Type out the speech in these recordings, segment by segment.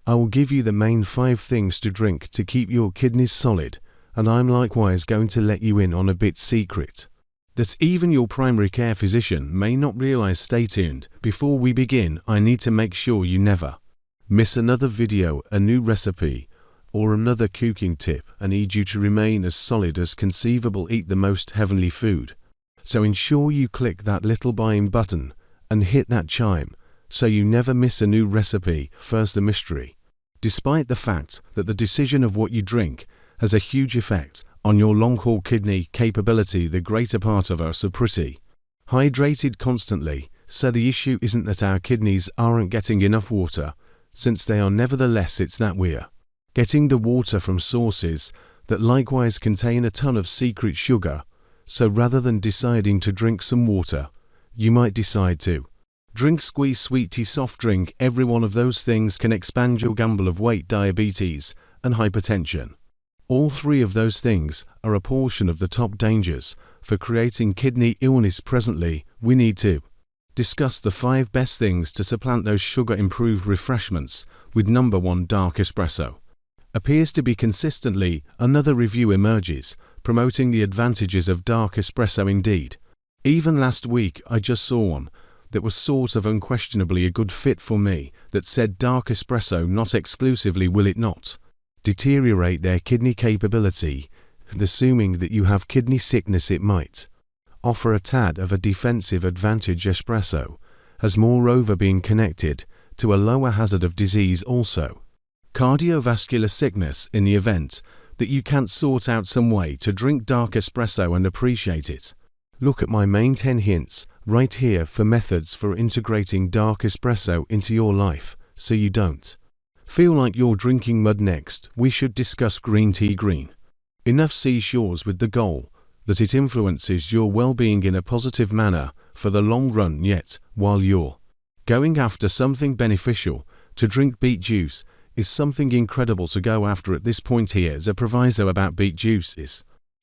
I will give you the main 5 things to drink to keep your kidneys solid, and I'm likewise going to let you in on a bit secret that even your primary care physician may not realize. Stay tuned. Before we begin, I need to make sure you never miss another video, a new recipe, or another cooking tip. I need you to remain as solid as conceivable. Eat the most heavenly food. So ensure you click that little buying button and hit that chime so you never miss a new recipe. First, the mystery. Despite the fact that the decision of what you drink has a huge effect on your long-haul kidney capability, the greater part of us are pretty hydrated constantly, so the issue isn't that our kidneys aren't getting enough water, since they are. Nevertheless, it's that we're getting the water from sources that likewise contain a ton of secret sugar. So rather than deciding to drink some water, you might decide to drink squeeze, sweet tea, soft drink. Every one of those things can expand your gamble of weight, diabetes, and hypertension. All 3 of those things are a portion of the top dangers for creating kidney illness. Presently, we need to discuss the 5 best things to supplant those sugar-improved refreshments with. Number 1, dark espresso. Appears to be consistently another review emerges promoting the advantages of dark espresso. Indeed, even last week I just saw one that was sort of unquestionably a good fit for me that said dark espresso not exclusively will it not deteriorate their kidney capability, and assuming that you have kidney sickness it might offer a tad of a defensive advantage. Espresso has moreover been connected to a lower hazard of disease, also cardiovascular sickness, in the event that you can't sort out some way to drink dark espresso and appreciate it. Look at my main 10 hints right here for methods for integrating dark espresso into your life so you don't feel like you're drinking mud. Next, we should discuss green tea. Green enough seashores with the goal that it influences your well-being in a positive manner for the long run. Yet, while you're going after something beneficial, to drink beet juice is something incredible to go after. At this point, here's a proviso about beet juice is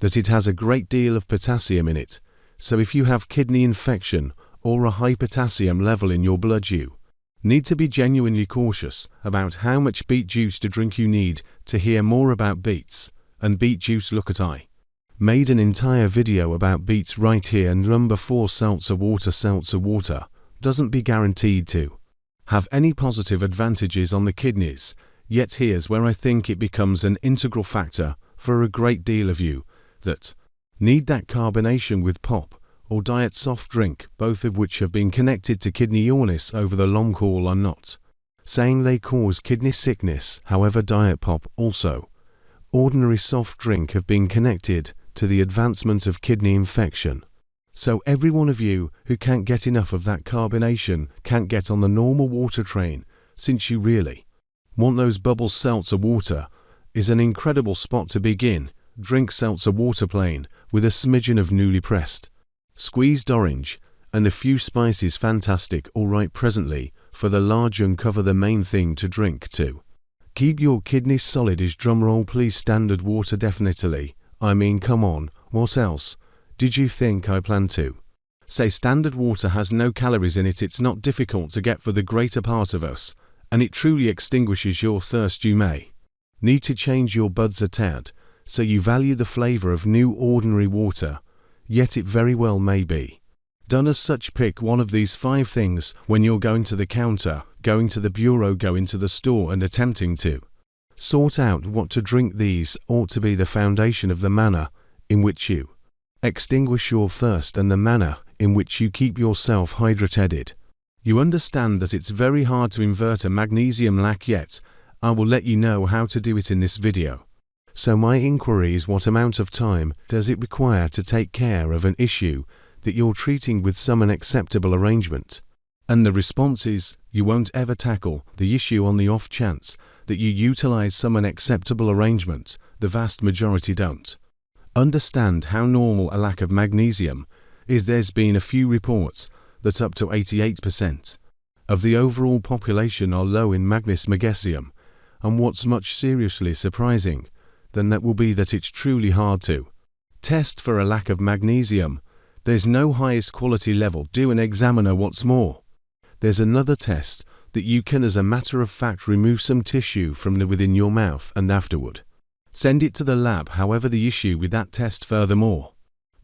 that it has a great deal of potassium in it. So if you have kidney infection or a high potassium level in your blood, you need to be genuinely cautious about how much beet juice to drink. You need to hear more about beets and beet juice. Look at, I made an entire video about beets right here. And number 4, seltzer water. Seltzer water doesn't be guaranteed to have any positive advantages on the kidneys, yet here's where I think it becomes an integral factor for a great deal of you that need that carbonation with pop or diet soft drink, both of which have been connected to kidney illness over the long haul. I'm not saying they cause kidney sickness, however diet pop, also ordinary soft drink, have been connected to the advancement of kidney infection. So every one of you who can't get enough of that carbonation can't get on the normal water train, since you really want those bubbles. Seltzer water is an incredible spot to begin. Drink seltzer water plain with a smidgen of newly pressed squeezed orange and a few spices. Fantastic. Alright, presently for the large uncover, the main thing to drink to keep your kidneys solid is, drumroll please, standard water. Definitely. I mean, come on, what else did you think I planned to say? Standard water has no calories in it. It's not difficult to get for the greater part of us, and it truly extinguishes your thirst. You may need to change your buds a tad so you value the flavor of new ordinary water, yet it very well may be done as such. Pick one of these 5 things when you're going to the counter, going to the bureau, going to the store, and attempting to sort out what to drink. These ought to be the foundation of the manner in which you extinguish your thirst and the manner in which you keep yourself hydrated. You understand that it's very hard to invert a magnesium lack, yet I will let you know how to do it in this video. So my inquiry is, what amount of time does it require to take care of an issue that you're treating with some unacceptable arrangement? And the response is, you won't ever tackle the issue on the off chance that you utilize some unacceptable arrangement. The vast majority don't understand how normal a lack of magnesium is. There's been a few reports that up to 88% of the overall population are low in magnesium, and what's much seriously surprising than that will be that it's truly hard to test for a lack of magnesium. There's no highest quality level. Do an examiner. What's more, there's another test that you can as a matter of fact remove some tissue from within your mouth and afterward send it to the lab. However, the issue with that test furthermore,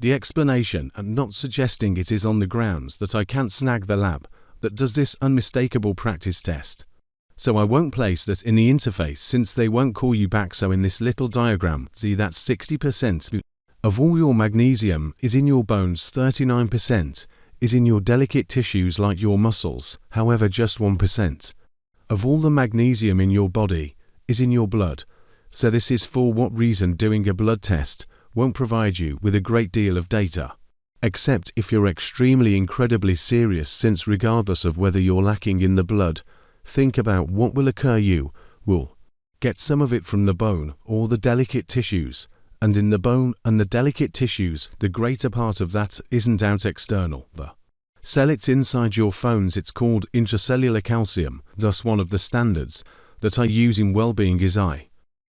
the explanation, and not suggesting it, is on the grounds that I can't snag the lab that does this unmistakable practice test. So I won't place that in the interface since they won't call you back. So in this little diagram, see that 60% of all your magnesium is in your bones, 39% is in your delicate tissues like your muscles. However, just 1% of all the magnesium in your body is in your blood. So this is for what reason doing a blood test won't provide you with a great deal of data, except if you're extremely incredibly serious, since regardless of whether you're lacking in the blood, think about what will occur. You will get some of it from the bone or the delicate tissues, and in the bone and the delicate tissues, the greater part of that isn't out external. The cell, it's inside your phones. It's called intracellular calcium. Thus one of the standards that I use in well-being is I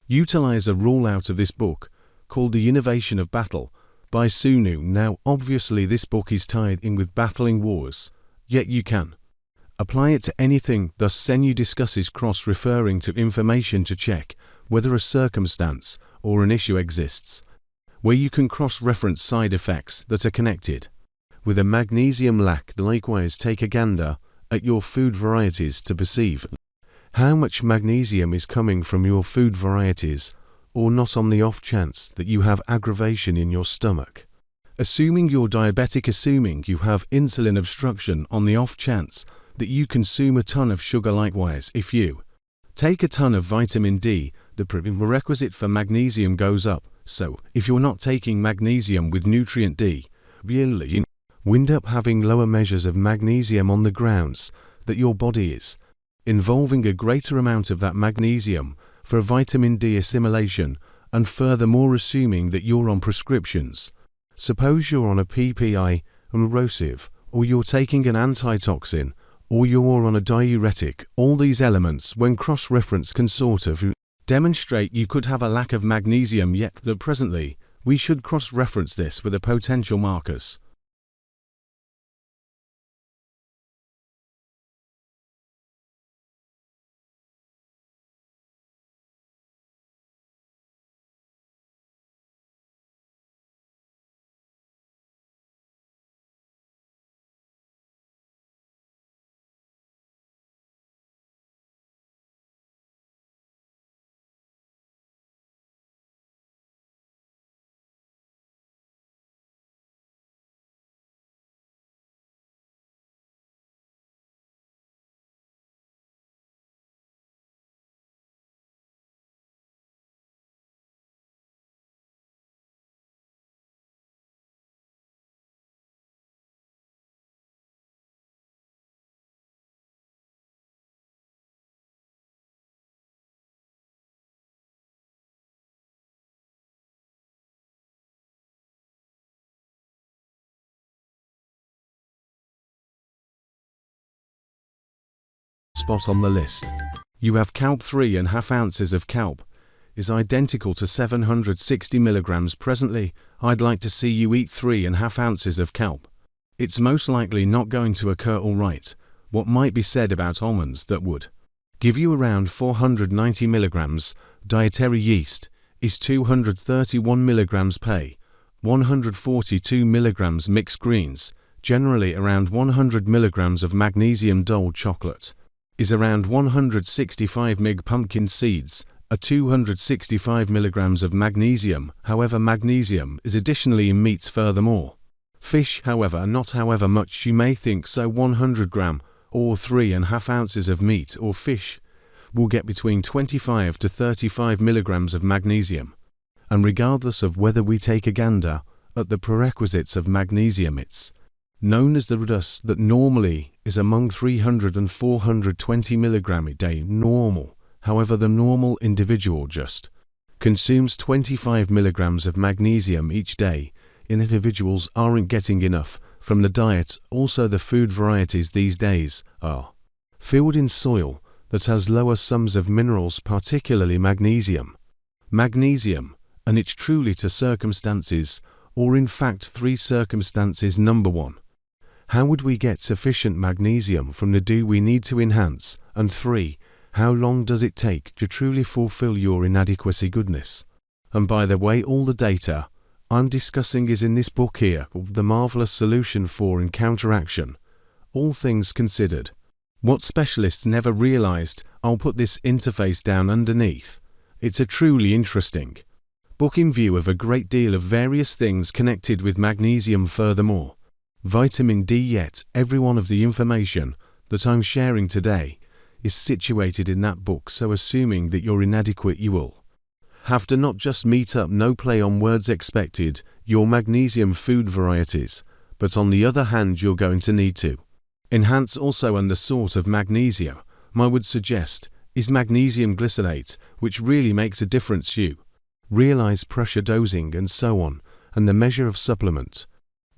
utilize a rule out of this book called The Innovation of Battle by Sunu. Now obviously this book is tied in with battling wars, yet you can apply it to anything. Thus Senu discusses cross-referring to information to check whether a circumstance or an issue exists, where you can cross-reference side effects that are connected with a magnesium lack. Likewise, take a gander at your food varieties to perceive how much magnesium is coming from your food varieties, or not, on the off chance that you have aggravation in your stomach. Assuming you're diabetic, assuming you have insulin obstruction, on the off chance that you consume a ton of sugar. Likewise, if you take a ton of vitamin D, the prerequisite for magnesium goes up. So if you're not taking magnesium with nutrient D, you wind up having lower measures of magnesium on the grounds that your body is involving a greater amount of that magnesium for vitamin D assimilation, and furthermore assuming that you're on prescriptions. Suppose you're on a PPI, erosive, or you're taking an anti-toxin, or you're on a diuretic. All these elements, when cross-referenced, can sort of demonstrate you could have a lack of magnesium, yet that presently we should cross-reference this with a potential markers. Spot on the list. You have kelp. 3.5 ounces of kelp is identical to 760 milligrams. Presently, I'd like to see you eat 3.5 ounces of kelp. It's most likely not going to occur. Alright, what might be said about almonds that would give you around 490 milligrams. Dietary yeast is 231 milligrams. 142 milligrams. Mixed greens, generally around 100 milligrams of magnesium. Dull chocolate is around 165 mg. Pumpkin seeds are 265 milligrams of magnesium. However, magnesium is additionally in meats. Furthermore, fish, however, not however much you may think. So 100 gram or 3.5 ounces of meat or fish will get between 25 to 35 milligrams of magnesium. And regardless of whether we take a gander at the prerequisites of magnesium, it's known as the dust that normally is among 300 and 420 milligram a day. Normal. However, the normal individual just consumes 25 milligrams of magnesium each day. Individuals aren't getting enough from the diet. Also, the food varieties these days are filled in soil that has lower sums of minerals, particularly magnesium. Magnesium, and it's truly to circumstances, or in fact 3 circumstances. Number 1, How would we get sufficient magnesium from the do we need to enhance? And 3. How long does it take to truly fulfill your inadequacy goodness? And by the way, all the data I'm discussing is in this book here, The Marvelous Solution for and Counteraction. All things considered. What specialists never realized, I'll put this interface down underneath. It's a truly interesting book in view of a great deal of various things connected with magnesium. Furthermore, vitamin D, yet every one of the information that I'm sharing today is situated in that book, so assuming that you're inadequate, you will have to not just meet up, no play on words expected, your magnesium food varieties, but on the other hand you're going to need to enhance also. And the sort of magnesium I would suggest is magnesium glycinate, which really makes a difference. You realize pressure dosing and so on, and the measure of supplement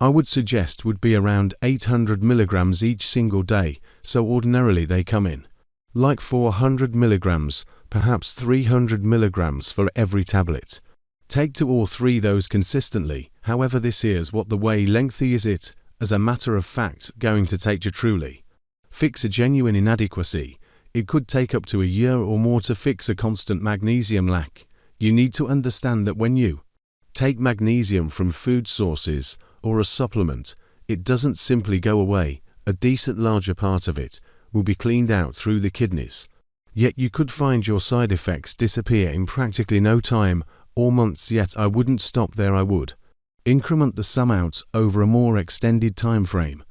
I would suggest would be around 800 milligrams each single day, so ordinarily they come in like 400 milligrams, perhaps 300 milligrams for every tablet. Take 2 or 3 those consistently. However, this is what the way lengthy is it, as a matter of fact, going to take to truly fix a genuine inadequacy. It could take up to a year or more to fix a constant magnesium lack. You need to understand that when you take magnesium from food sources or a supplement, it doesn't simply go away. A decent larger part of it will be cleaned out through the kidneys. Yet you could find your side effects disappear in practically no time or months. Yet I wouldn't stop there. I would increment the sum out over a more extended time frame.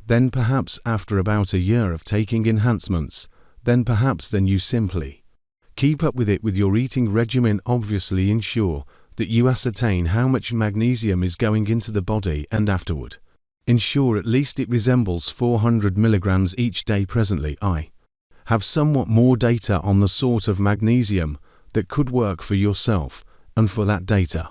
Then perhaps after about a year of taking enhancements, then you simply keep up with it with your eating regimen. Obviously ensure that you ascertain how much magnesium is going into the body, and afterward ensure at least it resembles 400 milligrams each day. Presently I have somewhat more data on the sort of magnesium that could work for yourself, and for that data